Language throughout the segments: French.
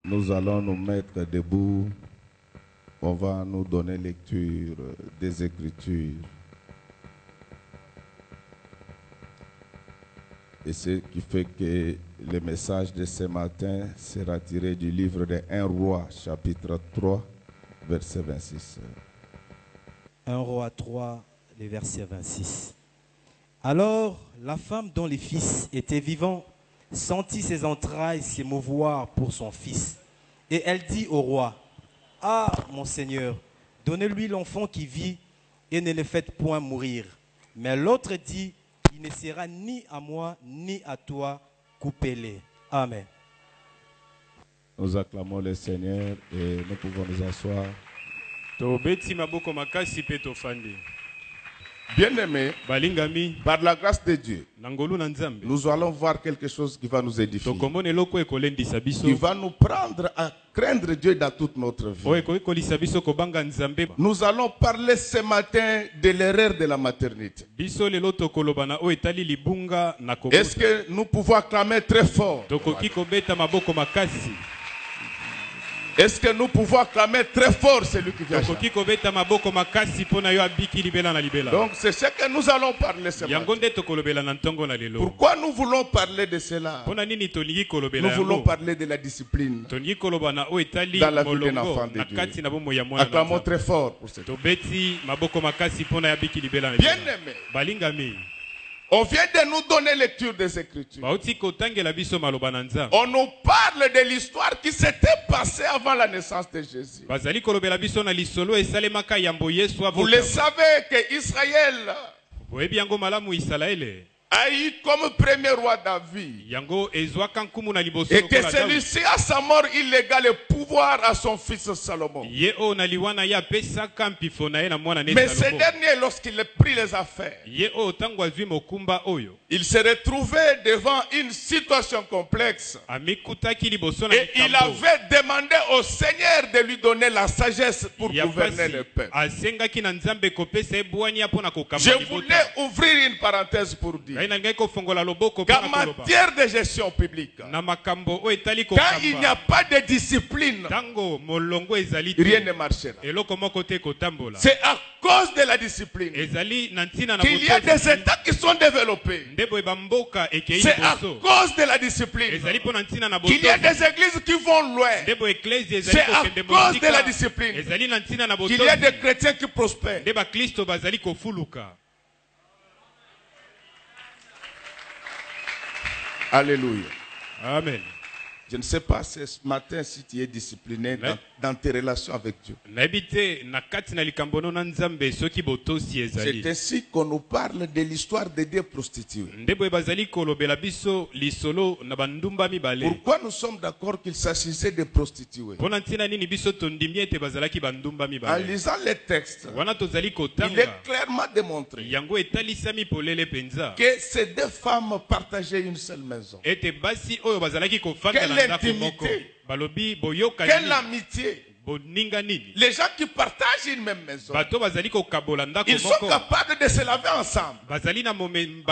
Nous allons nous mettre debout. On va nous donner lecture des Écritures. Et ce qui fait que le message de ce matin sera tiré du livre de 1 Roi, chapitre 3, verset 26. 1 Roi 3, le verset 26. Alors, la femme dont les fils étaient vivants sentit ses entrailles s'émouvoir pour son fils. Et elle dit au roi, « Ah, mon Seigneur, donnez-lui l'enfant qui vit et ne le faites point mourir. » Mais l'autre dit, « Il ne sera ni à moi ni à toi, coupez-les. » Amen. Nous acclamons le Seigneur et nous pouvons nous asseoir. Bien-aimés, par la grâce de Dieu, nous allons voir quelque chose qui va nous édifier. Qui va nous prendre à craindre Dieu dans toute notre vie. Nous allons parler ce matin de l'erreur de la maternité. Est-ce que nous pouvons acclamer très fort? Est-ce que nous pouvons acclamer très fort celui qui vient? Donc c'est ce que nous allons parler ce matin. Pourquoi nous voulons parler de cela? Nous voulons parler de la discipline dans la vie d'un enfant de Dieu. Acclamons très fort pour cette. Bien-aimé, on vient de nous donner lecture des Écritures. On nous parle de l'histoire qui s'était passée avant la naissance de Jésus. Vous le savez que Israël a eu comme premier roi David. Et que celui-ci, à sa mort illégale, le pouvoir à son fils Salomon. Mais ce dernier, lorsqu'il a pris les affaires, il s'est retrouvé devant une situation complexe. Et il avait demandé au Seigneur de lui donner la sagesse pour gouverner le peuple. Je voulais ouvrir une parenthèse pour dire qu'en matière de gestion publique, quand il n'y a pas de discipline, rien ne marchera. C'est à cause de la discipline qu'il y a des États qui sont développés. C'est à cause de la discipline qu'il y a des églises qui vont loin. C'est à cause de la discipline qu'il y a des chrétiens qui prospèrent. Alléluia. Amen. Je ne sais pas ce matin si tu es discipliné dans tes relations avec Dieu. C'est ainsi qu'on nous parle de l'histoire des deux prostituées. Pourquoi nous sommes d'accord qu'il s'agissait de prostituées? En lisant les textes, il est clairement démontré que ces deux femmes partageaient une seule maison. Quelle intimité, quelle amitié. Les gens qui partagent une même maison, ils sont capables de se laver ensemble.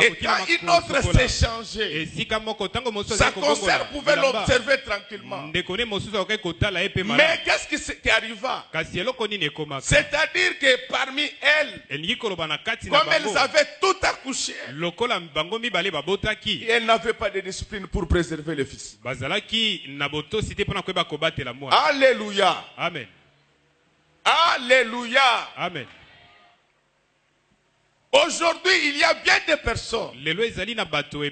Et quand une autre s'est changée, sa consoeur pouvait l'observer tranquillement. Mais qu'est-ce qui arriva? C'est-à-dire que parmi elles, comme elles avaient tout accouché, elles n'avaient pas de discipline pour préserver le fils. Alléluia. Amen. Alléluia. Amen. Aujourd'hui, il y a bien des personnes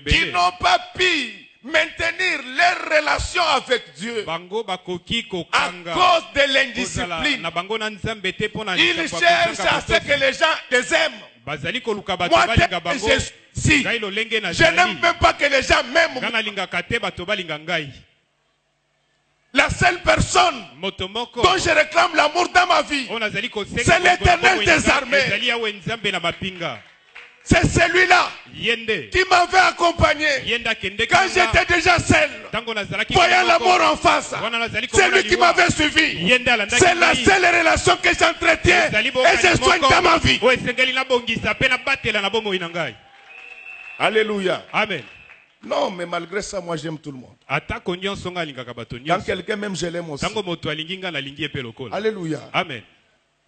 qui n'ont pas pu maintenir leurs relations avec Dieu à cause de l'indiscipline. Ils cherchent à ce que les gens les aiment. Moi, je n'aime même pas que les gens m'aiment. La seule personne dont je réclame l'amour dans ma vie, c'est l'Éternel des armées. C'est celui-là qui m'avait accompagné quand j'étais déjà seul, voyant la mort en face. C'est lui qui m'avait suivi. C'est la seule relation que j'entretiens et je soigne dans ma vie. Alléluia. Amen. Non, mais malgré ça, moi j'aime tout le monde. Quand quelqu'un m'aime, je l'aime aussi. Alléluia. Amen.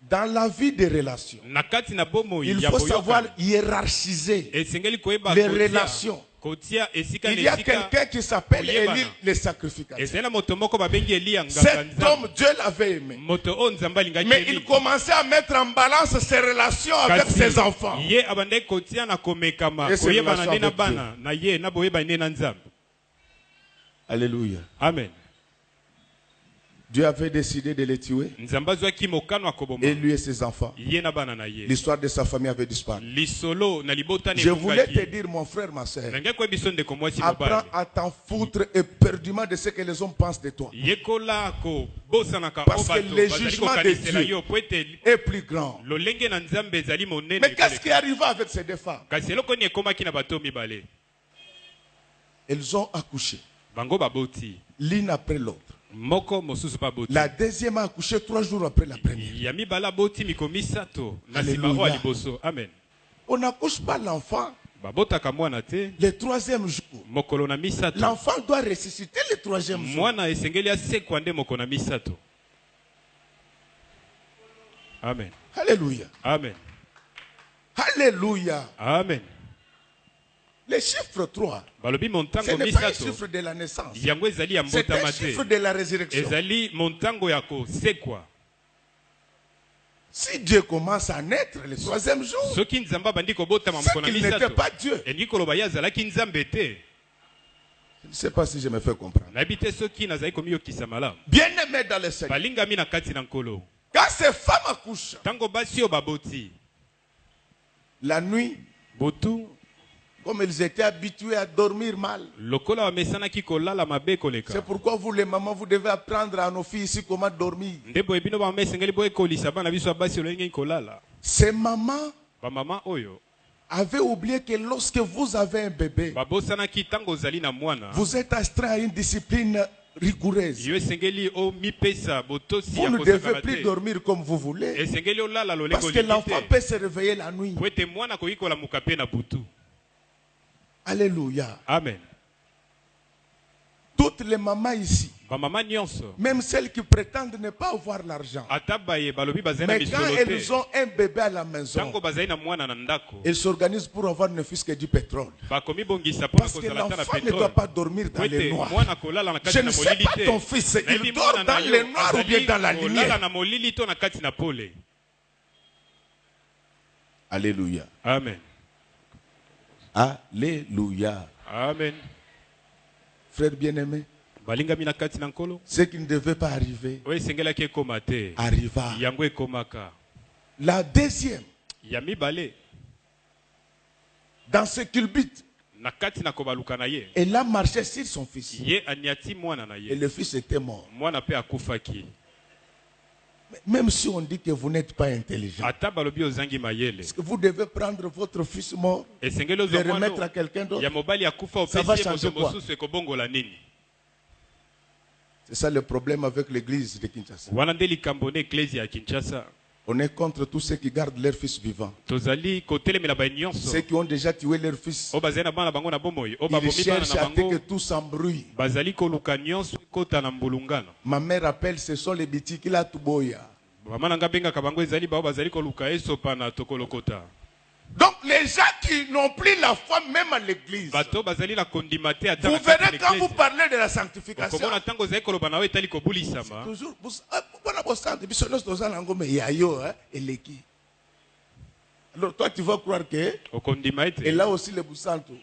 Dans la vie des relations, il faut savoir hiérarchiser les relations. Il y a quelqu'un qui s'appelle Élie le sacrificateur. Cet homme, Dieu l'avait aimé. Mais il commençait à mettre en balance ses relations avec ses enfants. Et ses relations avec Dieu. Alléluia. Amen. Dieu avait décidé de les tuer. Et lui et ses enfants. L'histoire de sa famille avait disparu. Je voulais te dire, mon frère, ma soeur, apprends à t'en foutre éperdument de ce que les hommes pensent de toi. Parce que le jugement de Dieu est plus grand. Mais qu'est-ce qui arriva avec ces deux femmes? Elles ont accouché, l'une après l'autre. La deuxième a accouché 3 jours après la première. Alléluia. Amen. On n'accouche pas l'enfant le 3e jour. L'enfant doit ressusciter le 3e jour. Amen. Alléluia. Amen. Alléluia. Amen. Le chiffre 3, ce n'est pas un chiffre de la naissance. C'est un chiffre de la résurrection. Si Dieu commence à naître le 3e jour, c'est qu'il n'était pas Dieu. Je ne sais pas si je me fais comprendre. Bien aimé dans le Seigneur, quand ces femmes accouchent, la nuit, comme ils étaient habitués à dormir mal. C'est pourquoi vous les mamans, vous devez apprendre à nos filles ici comment dormir. Ces mamans avaient oublié que lorsque vous avez un bébé, vous êtes astreint à une discipline rigoureuse. Vous ne devez plus dormir comme vous voulez. Parce que l'enfant peut se réveiller la nuit. Alléluia. Amen. Toutes les mamans ici, même celles qui prétendent ne pas avoir l'argent, mais quand elles ont un bébé à la maison, elles s'organisent pour avoir ne fût-ce que du pétrole. Parce que l'enfant ne doit pas dormir dans les noirs. Je ne sais pas ton fils, il dort dans les noirs ou bien dans la lumière. Alléluia. Amen. Alléluia. Amen. Frère bien-aimé, ce qui ne devait pas arriver arriva. La deuxième, dans ce culbute, elle a marché sur son fils. Et le fils était mort. Même si on dit que vous n'êtes pas intelligent, est-ce que vous devez prendre votre fils mort et le remettre à quelqu'un d'autre? Ça va changer quoi? C'est ça le problème avec l'église de Kinshasa. On est contre tous ceux qui gardent leur fils vivant. Ceux qui ont déjà tué leur fils, ils cherchent à ce que tout s'embrouille. Ma mère appelle, ce sont les bitikila tuboya. Donc les gens qui n'ont plus la foi même à l'église, vous verrez quand vous parlez de la sanctification, alors toi tu vas croire que et là aussi le Boussantou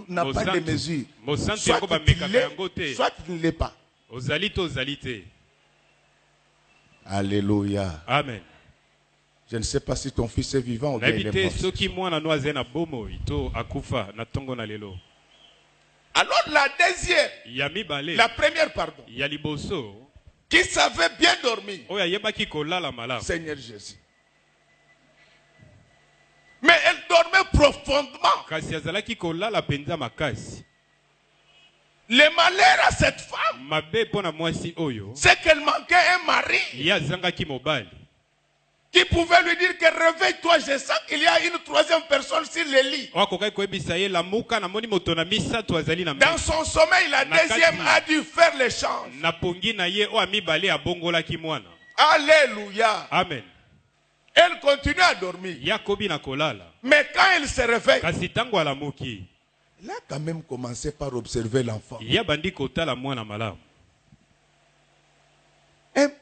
n'a pas de mesure, soit il ne l'est pas. Alléluia. Amen. Je ne sais pas si ton fils est vivant ou bien il est mort. Alors la deuxième, la première pardon, qui savait bien dormir, Seigneur Jésus. Mais elle dormait profondément. Le malheur à cette femme, c'est qu'elle manquait un mari. qui pouvait lui dire que réveille-toi, je sens qu'il y a une troisième personne sur le lit. Dans son sommeil, la deuxième a dû faire l'échange. Alléluia. Amen. Elle continue à dormir. Mais quand elle se réveille, elle a quand même commencé par observer l'enfant.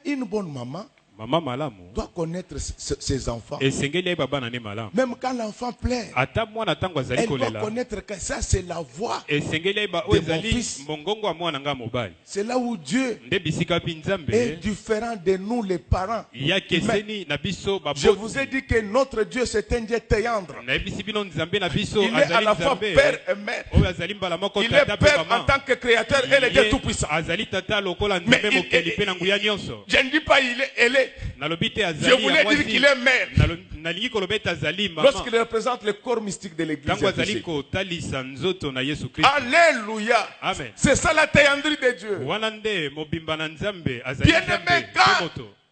Une bonne maman doit connaître ses enfants. Même quand l'enfant pleure, elle doit connaître que ça c'est la voix de mon fils. C'est là où Dieu est différent de nous les parents. Je vous ai dit que notre Dieu c'est un Dieu tendre. Il est à la fois père et mère. Il est père en tant que créateur et le Dieu tout-puissant. Mais je ne dis pas elle est. Je voulais dire qu'il est mère. Lorsqu'il représente le corps mystique de l'église. Alléluia. C'est ça la théandrie de Dieu. Bien-aimé,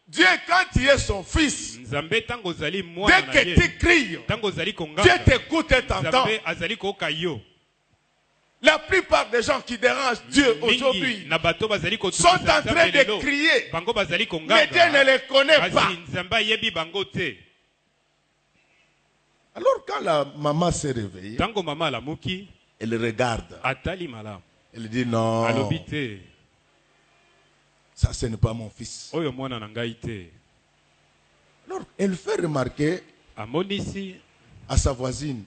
Dieu, quand tu es son fils, dès que tu cries, Dieu t'écoute et t'entend. La plupart des gens qui dérangent Dieu aujourd'hui sont en train de crier, mais Dieu ne les connaît pas. Alors quand la maman s'est réveillée, elle regarde. Elle dit non, ça ce n'est pas mon fils. Alors elle fait remarquer à sa voisine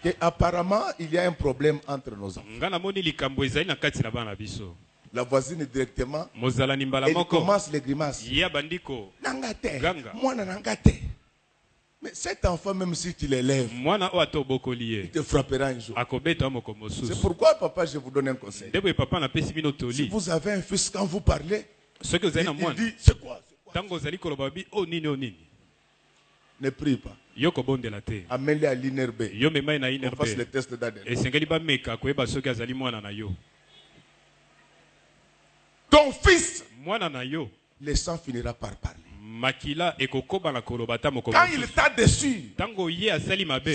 qu'apparemment il y a un problème entre nos enfants. La voisine directement, elle commence les grimaces. Mais cet enfant, même si tu l'élèves, il te frappera un jour. C'est pourquoi, papa, je vous donne un conseil. Si vous avez un fils, quand vous parlez, il dit, c'est quoi? Ne prie pas. Amène-les à l'INRB. On fasse le test d'ADN. Ton fils, le sang finira par parler. Quand il t'a déçu,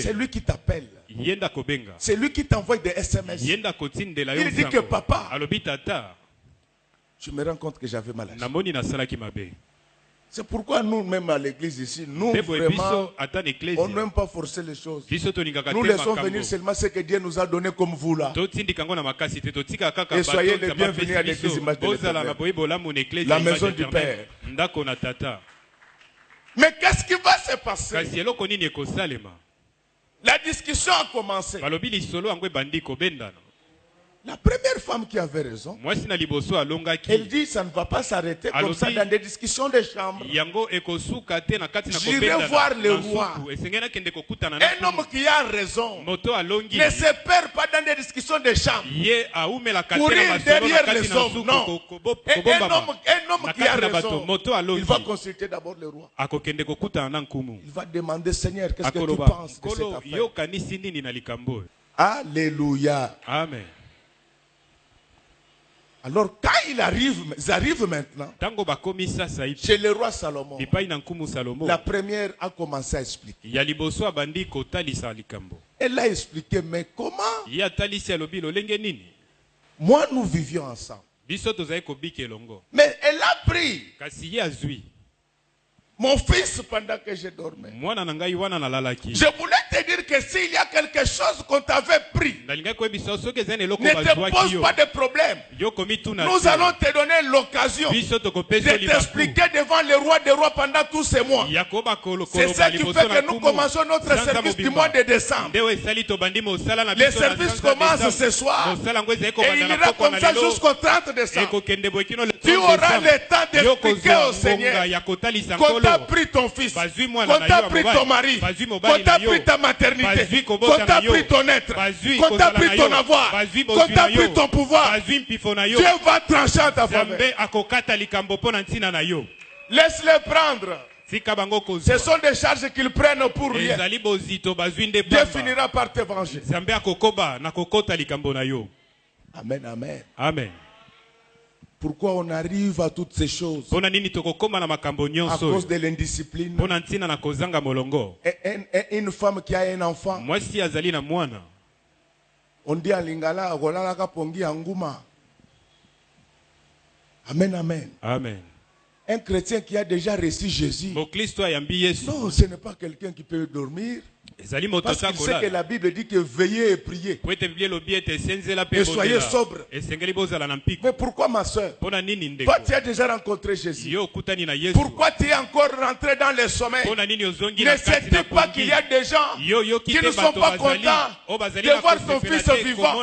c'est lui qui t'appelle. C'est lui qui t'envoie des SMS. Il dit que papa, je me rends compte que j'avais mal agi. C'est pourquoi nous, même à l'église ici, nous vraiment, on n'aime pas forcer les choses. Nous laissons venir seulement ce que Dieu nous a donné comme vous là. Et soyez les bienvenus à l'église Image de l'Éternel, la maison du Père. Mais qu'est-ce qui va se passer? La discussion a commencé. La première femme qui avait raison, elle dit ça ne va pas s'arrêter comme ça dans des discussions de chambre. J'irai voir le roi. Un homme qui a raison ne se perd pas dans des discussions de chambre. Courir derrière les hommes, non. Et un homme qui a raison, il va consulter d'abord le roi. Il va demander, Seigneur, qu'est-ce que tu penses de cette affaire? Alléluia. Amen. Alors quand ils arrivent maintenant chez le roi Salomon, la première a commencé à expliquer. Elle a expliqué, mais comment? Moi nous vivions ensemble. Mais elle a pris mon fils pendant que je dormais. Je voulais te dire que s'il y a quelque chose qu'on t'avait pris, ne te pose pas de problème. Nous allons te donner l'occasion de t'expliquer devant le roi des rois pendant tous ces mois. C'est ça qui fait que nous commençons notre service du mois de décembre. Le service commence ce soir et il ira comme ça jusqu'au 30 décembre. Tu auras le temps d'expliquer au Seigneur qu'on t'a pris ton fils, qu'on t'a pris ton mari, qu'on t'a pris ta maternité, qu'on t'a pris ton être, qu'on t'a pris ton avoir, qu'on t'a pris ton pouvoir. Dieu va trancher en ta faveur. Laisse-les prendre. Ce sont des charges qu'ils prennent pour rien. Dieu finira par te venger. Amen, amen. Amen. Pourquoi on arrive à toutes ces choses? À cause de l'indiscipline. Une femme qui a un enfant, on dit à Lingala, amen, amen. Amen. Un chrétien qui a déjà reçu Jésus, non, ce n'est pas quelqu'un qui peut dormir. Parce qu'il sait que la Bible dit que veillez et priez. Et soyez sobres. Mais pourquoi, ma soeur? Toi, tu as déjà rencontré Jésus. Pourquoi tu es encore rentré dans le sommeil? Ne sais-tu pas qu'il y a des gens qui ne sont pas contents de voir son fils vivant?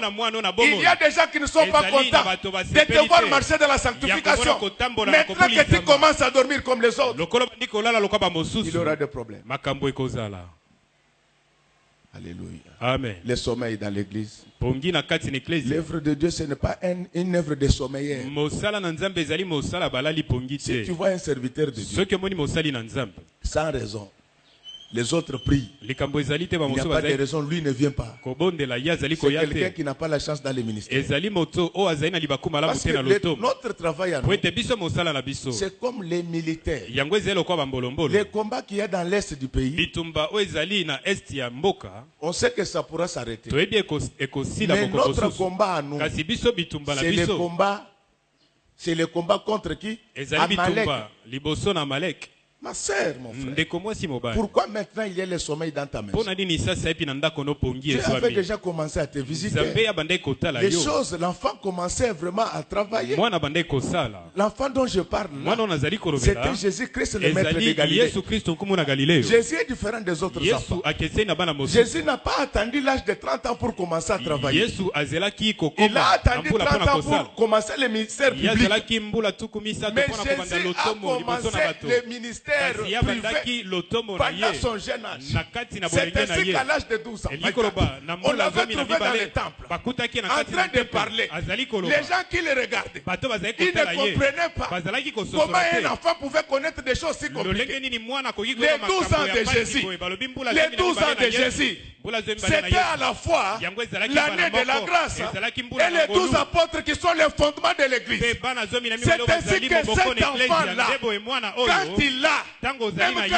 Il y a des gens qui ne sont pas contents de te voir marcher dans la sanctification. Maintenant que tu commences à dormir comme les autres, il y aura des problèmes. Alléluia. Amen. Le sommeil dans l'église. L'œuvre de Dieu, ce n'est pas une œuvre de sommeillère. Si tu vois un serviteur de Dieu, sans raison, les autres prient. Il n'y a pas de raison, lui ne vient pas. C'est quelqu'un qui n'a pas la chance dans les ministères. Parce que notre travail à nous, c'est comme les militaires. Les combats qu'il y a dans l'est du pays, on sait que ça pourra s'arrêter. Mais notre combat à nous, c'est le combat contre qui? Amalek. Ma sœur, mon frère, pourquoi maintenant il y a le sommeil dans ta maison? Tu avais déjà commencé à te visiter. Les choses, l'enfant commençait vraiment à travailler. L'enfant dont je parle là, c'était Jésus-Christ, le maître de Galilée. Jésus est différent des autres enfants. Jésus n'a pas attendu l'âge de 30 ans pour commencer à travailler. Il a attendu 30 ans pour commencer le ministère public. Mais Jésus a commencé le ministère privé pendant son jeune âge. C'est ainsi qu'à l'âge de 12 ans, on l'avait trouvé dans le temple en train de parler. Les gens qui le regardaient, ils ne comprenaient pas comment un enfant pouvait connaître des choses si compliquées. Les 12 ans de Jésus, les 12 ans de Jésus, c'était à la fois l'année de la grâce et les 12 apôtres qui sont les fondements de l'église. C'est ainsi que cet enfant-là, quand il a, même quand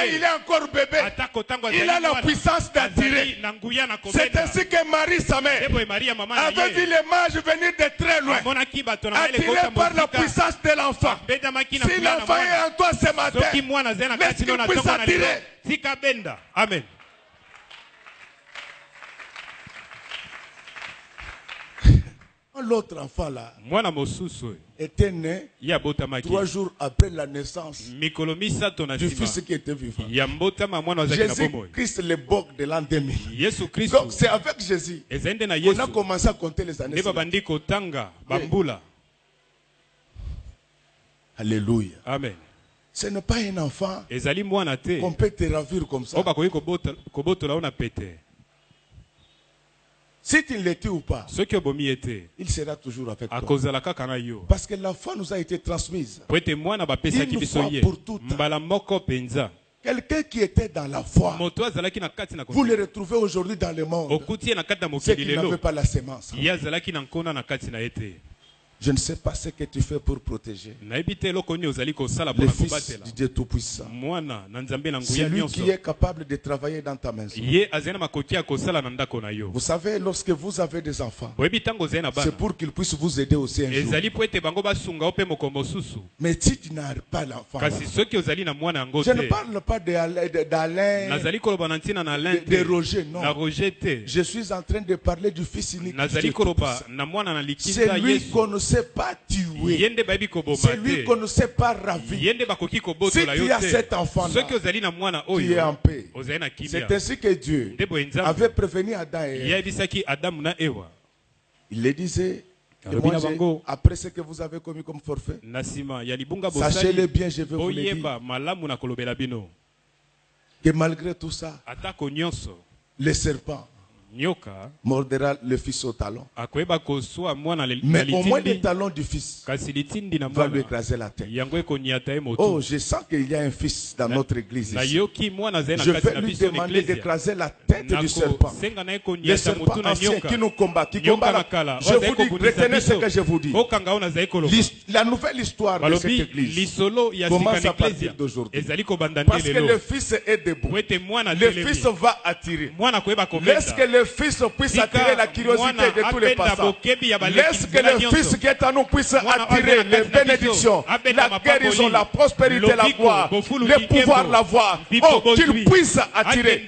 il est encore bébé, il a la puissance d'attirer. C'est ainsi que Marie, sa mère, avait vu les mages venir de très loin, attirés par la puissance de l'enfant. Si l'enfant est en toi ce matin, laisse qu'il puisse attirer. Amen. L'autre enfant là était né 3 jours après la naissance du fils qui était vivant. Jésus-Christ, le boc de l'an 2000. Donc c'est avec Jésus qu'on a commencé à compter les années. Alléluia. Amen. Ce n'est pas un enfant qu'on peut te ravir comme ça. Si tu l'étais ou pas, il sera toujours avec toi. Parce que la foi nous a été transmise une fois pour toutes. Quelqu'un qui était dans la foi, vous le retrouvez aujourd'hui dans le monde. C'est qu'il n'avait pas la sémence. Je ne sais pas ce que tu fais pour protéger le Fils du Dieu Tout-Puissant. C'est lui qui est capable de travailler dans ta maison. Vous savez, lorsque vous avez des enfants, c'est pour qu'ils puissent vous aider aussi un jour. Mais si tu n'as pas l'enfant, je ne parle pas d'Alain, de Roger, non. Je suis en train de parler du Fils unique. C'est lui qu'on ne sait pas tuer. C'est lui qu'on ne sait pas ravir. Si tu as cet enfant-là, tu es en paix. C'est ainsi que Dieu avait prévenu Adam et Ève. Il les disait, après ce que vous avez commis comme forfait, sachez-le bien, je vais vous le dire, que malgré tout ça, les serpents mordera le fils au talon. Mais au moins le talon du fils va lui écraser la tête. Oh, je sens qu'il y a un fils dans notre église ici. Je vais lui demander d'écraser la tête du serpent. Le serpent ancien qui nous combat, Je vous dis, retenez ce que je vous dis. La nouvelle histoire de cette église commence à partir d'aujourd'hui. Parce que le fils est debout. Le fils va attirer. Laisse que le fils puisse attirer la curiosité de tous les passants. Laisse que le fils qui est en nous puisse attirer les bénédictions, la guérison, la prospérité, la gloire, le pouvoir, la voix. Oh, qu'il puisse attirer.